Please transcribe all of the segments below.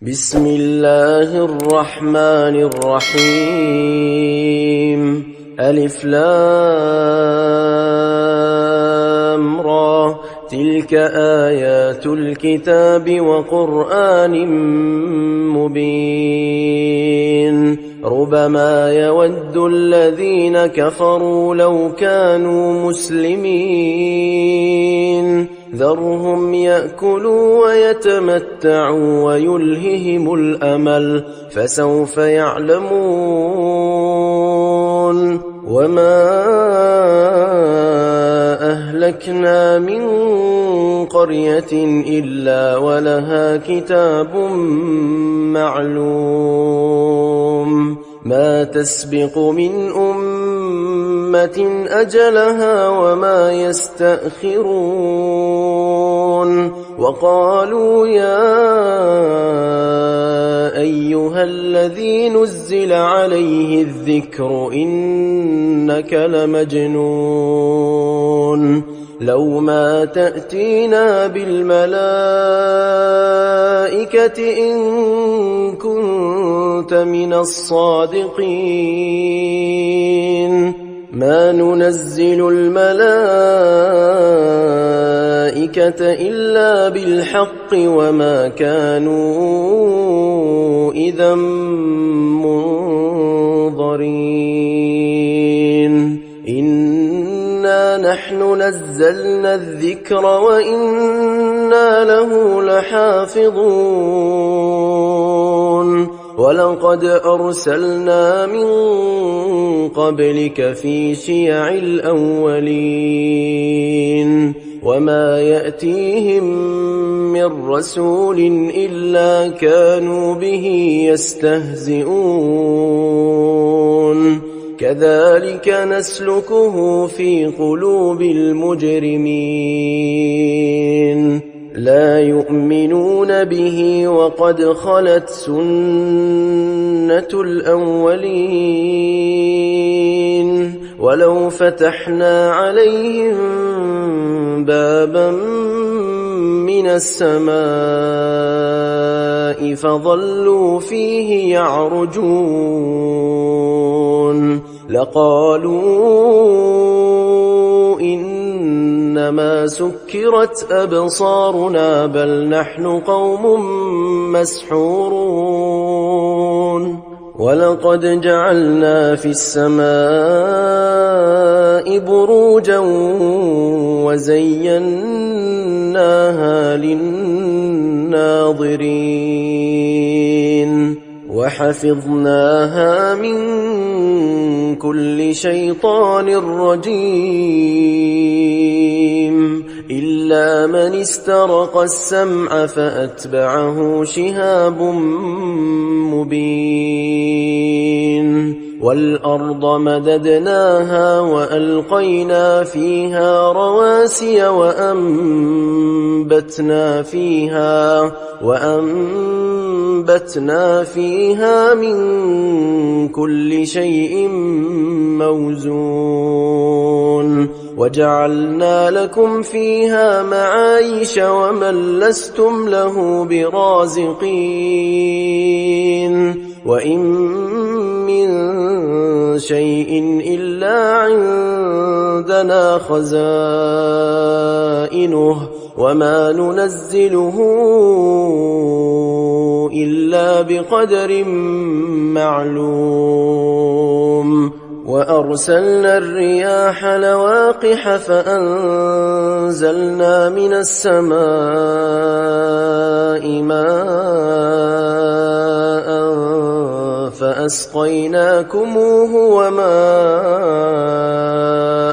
بسم الله الرحمن الرحيم. ألف لام را، تلك آيات الكتاب وقرآن مبين. ربما يود الذين كفروا لو كانوا مسلمين، ذرهم يأكلوا ويتمتعوا ويلههم الأمل، فسوف يعلمون. وما أهلكنا من قرية إلا ولها كتاب معلوم، ما تسبق من أمة أجلها وما يستأخرون. وقالوا يا أيها الذي نزل عليه الذكر إنك لمجنون، لو ما تأتينا بالملائكة إن كنت من الصادقين. ما ننزل الملائكة إلا بالحق وما كانوا إذا منظرين. إنا نحن نزلنا الذكر وإنا له لحافظون. ولقد أرسلنا من قبلك في شيع الأولين، وما يأتيهم من رسول إلا كانوا به يستهزئون. كذلك نسلكه في قلوب المجرمين، لا يؤمنون به وقد خلت سنة الأولين. ولو فتحنا عليهم بابا من السماء فظلوا فيه يعرجون لقالوا إنما سكرت أبصارنا بل نحن قوم مسحورون. ولقد جعلنا في السماء بروجا وزيناها للناظرين وحفظناها من كل شيطان رجيم إلا من استرق السمع فأتبعه شهاب مبين. والأرض مددناها وألقينا فيها رواسي وأنبتنا فيها من كل شيء موزون. وجعلنا لكم فيها معايش ومن لستم له برازقين. وإن من شيء إلا عندنا خزائنه وما ننزله إلا بقدر معلوم. وأرسلنا الرياح لواقح فأنزلنا من السماء ماء فأسقيناكموه وما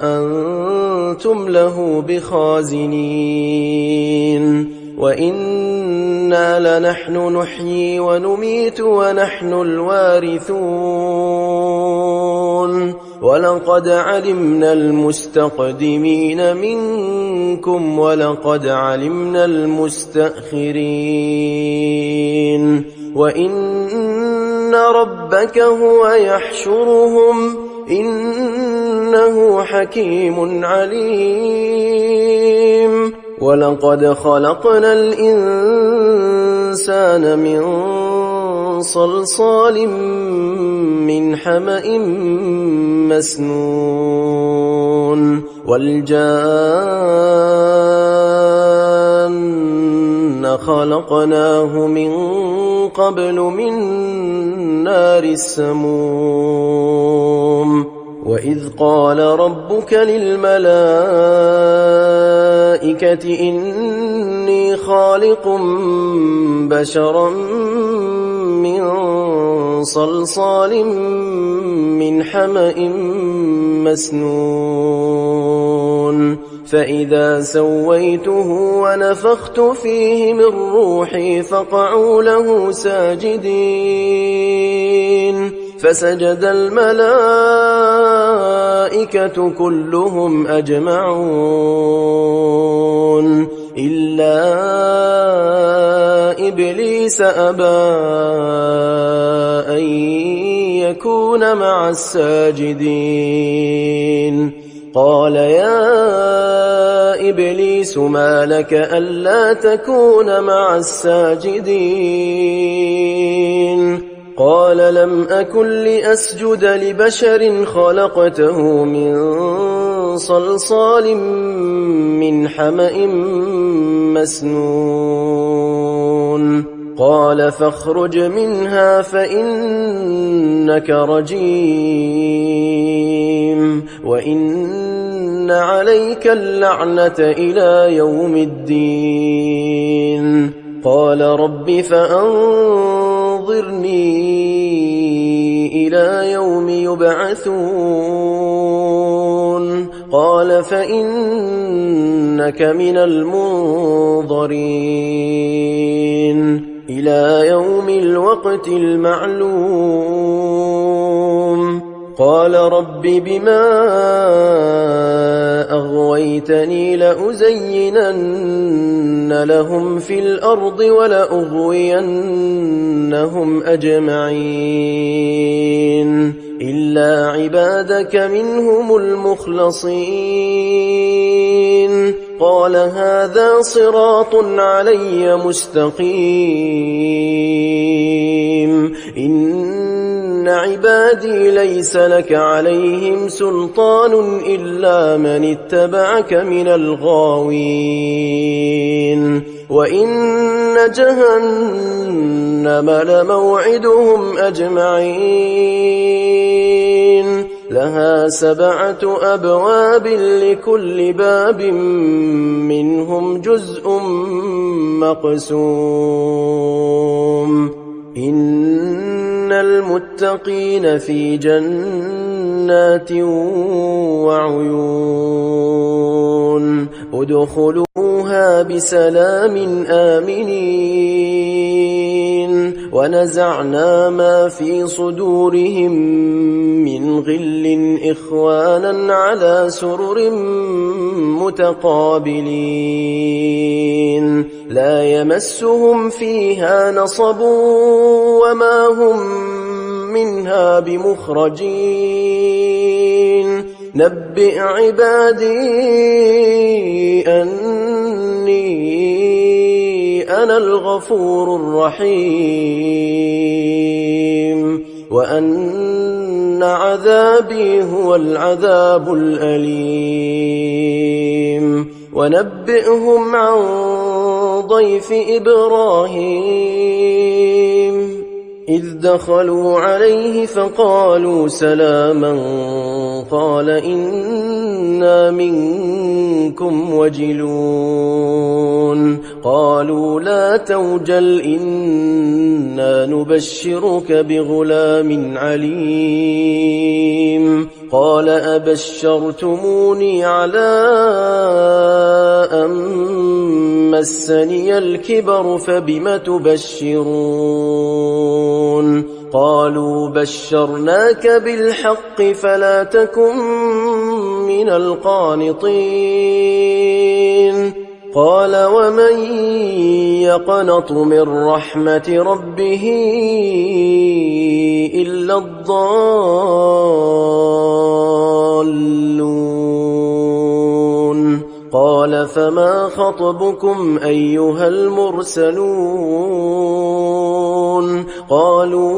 أنتم له بخازنين. وإنا لنحن نحيي ونميت ونحن الوارثون. ولقد علمنا المستقدمين منكم ولقد علمنا المستأخرين. وإن ربك هو يحشرهم إنه حكيم عليم. ولقد خلقنا الإنسان الإنسان من صلصال من حمأ مسنون والجان خلقناه من قبل من نار السموم وإذ قال ربك للملائكة إني خالق بشرا من صلصال من حمأ مسنون فإذا سويته ونفخت فيه من روحي فقعوا له ساجدين فسجد الملائكة كلهم أجمعون إلا إبليس أبى أن يكون مع الساجدين قال يا إبليس ما لك ألا تكون مع الساجدين قال لم أكن لأسجد لبشر خلقته من صلصال من حمأ مسنون قال فاخرج منها فإنك رجيم وإن عليك اللعنة إلى يوم الدين قال رب فأنظرني إلى يوم يبعثون قال فإنك من المنظرين إلى يوم الوقت المعلوم قال رب بما أغويتني لأزينن لهم في الأرض ولأغوينهم أجمعين إلا عبادك منهم المخلصين قال هذا صراط علي مستقيم إن عبادي ليس لك عليهم سلطان إلا من اتبعك من الغاوين وإن جهنم لموعدهم أجمعين لها 7 أبواب لكل باب منهم جزء مقسوم إن المتقين في جنات وعيون ادخلوها بسلام آمنين ونزعنا ما في صدورهم من غل إخوانا على سرر متقابلين لا يمسهم فيها نصب وما هم منها بمخرجين نبئ عبادي أني أنا الغفور الرحيم وأن عذابي هو العذاب الأليم ونبئهم عن ضيف إبراهيم إذ دخلوا عليه فقالوا سلاما قال إنا منكم وجلون قالوا لا توجل إنا نبشرك بغلام عليم قال أبشرتموني على أن مسني الكبر فبم تبشرون قالوا بشرناك بالحق فلا تكن من القانطين قال ومن يقنط من رحمة ربه إلا الضالون قال فما خطبكم أيها المرسلون قالوا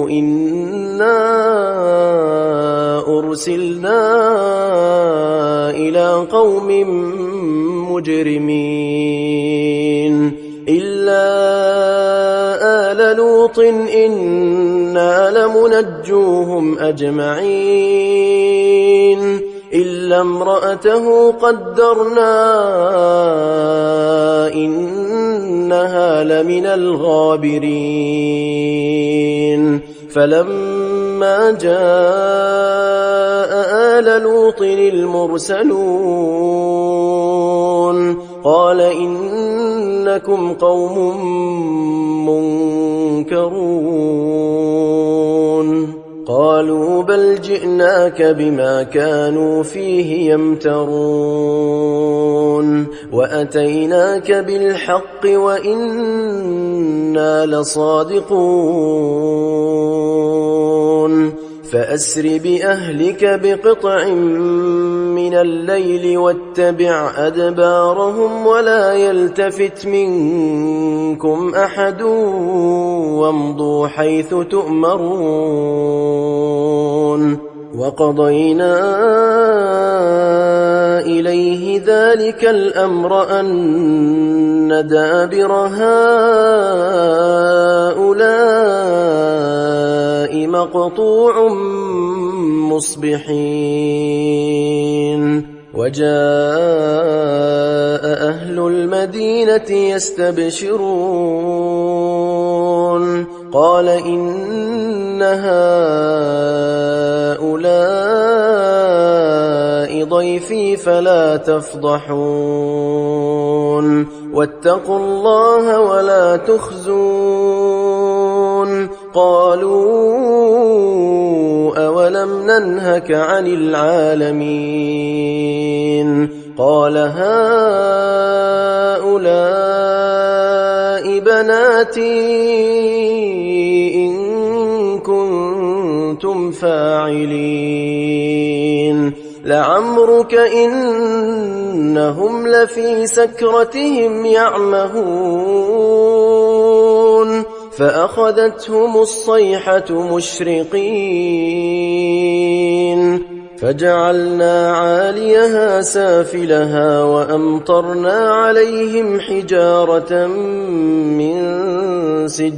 إنا أرسلنا إلى قوم مجرمين إلا آل لوط إنا لمنجوهم أجمعين إلا امرأته قدرنا إنها لمن الغابرين فلما جاء آل لوط المرسلون قال إنكم قوم منكرون قالوا بل جئناك بما كانوا فيه يمترون وأتيناك بالحق وإنا لصادقون فأسر بأهلك بقطع من الليل واتبع أدبارهم ولا يلتفت منكم أحد وامضوا حيث تؤمرون وقضينا إليه ذلك الأمر أن دابر هؤلاء مقطوع مصبحين وجاء أهل المدينة يستبشرون قال إن هؤلاء ضيفي فلا تفضحون واتقوا الله ولا تخزون قالوا أولم ننهك عن العالمين قال هؤلاء بناتي إن كنتم فاعلين لعمرك إنهم لفي سكرتهم يعمهون فأخذتهم الصيحة مشرقين فجعلنا عاليها سافلها وأمطرنا عليهم حجارة من سجيل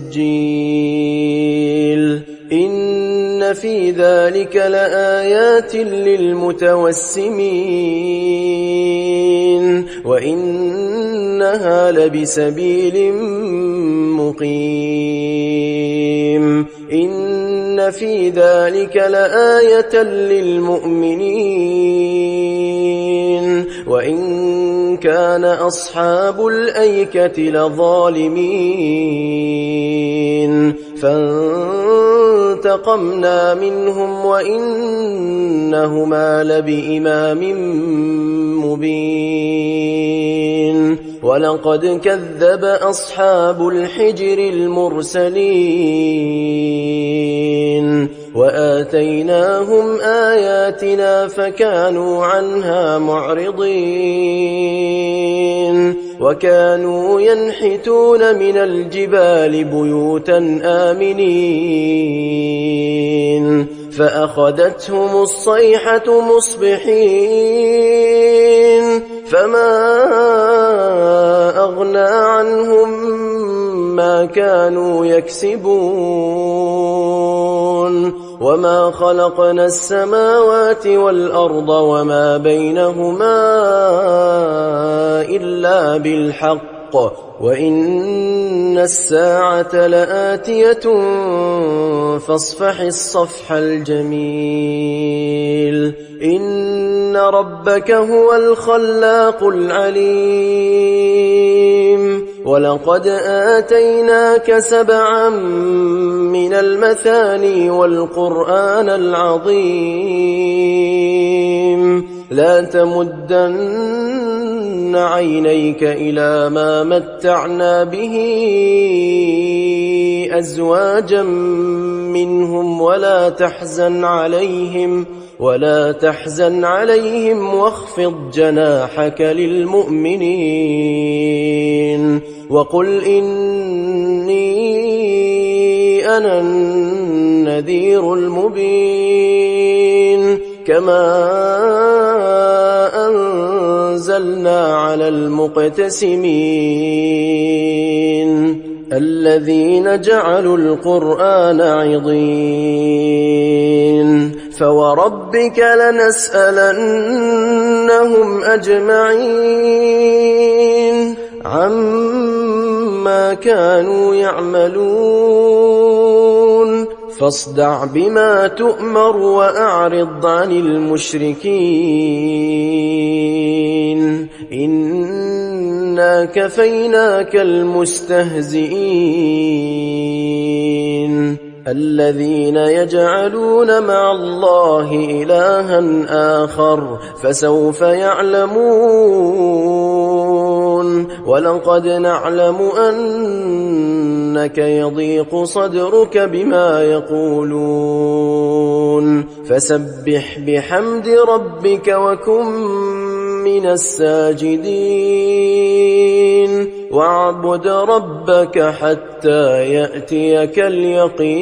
إن في ذلك لآيات للمتوسمين وإنها لبسبيل مقيم إن في ذلك لآية للمؤمنين وإن كان أصحاب الأيكة لظالمين فانتقمنا منهم وإنهما لبإمام مبين ولقد كذب أصحاب الحجر المرسلين وآتيناهم آياتنا فكانوا عنها معرضين وكانوا ينحتون من الجبال بيوتا آمنين فأخذتهم الصيحة مصبحين فما أغنى عنهم ما كانوا يكسبون وما خلقنا السماوات والأرض وما بينهما إلا بالحق وإن الساعة لآتية فاصفح الصفح الجميل إن ربك هو الخلاق العليم ولقد آتيناك 7 من المثاني والقرآن العظيم لا تمدن عينيك إلى ما متعنا به أزواجا منهم ولا تحزن عليهم ولا تحزن عليهم واخفض جناحك للمؤمنين وقل إني أنا النذير المبين كما أنزلنا على المقتسمين الذين جعلوا القرآن عضين فوربك لنسألنهم أجمعين عما كانوا يعملون فاصدع بما تؤمر وأعرض عن المشركين إنا كفيناك المستهزئين الذين يجعلون مع الله إلها آخر فسوف يعلمون ولقد نعلم أنك يضيق صدرك بما يقولون فسبح بحمد ربك وكن من الساجدين واعبد ربك حتى يأتيك اليقين.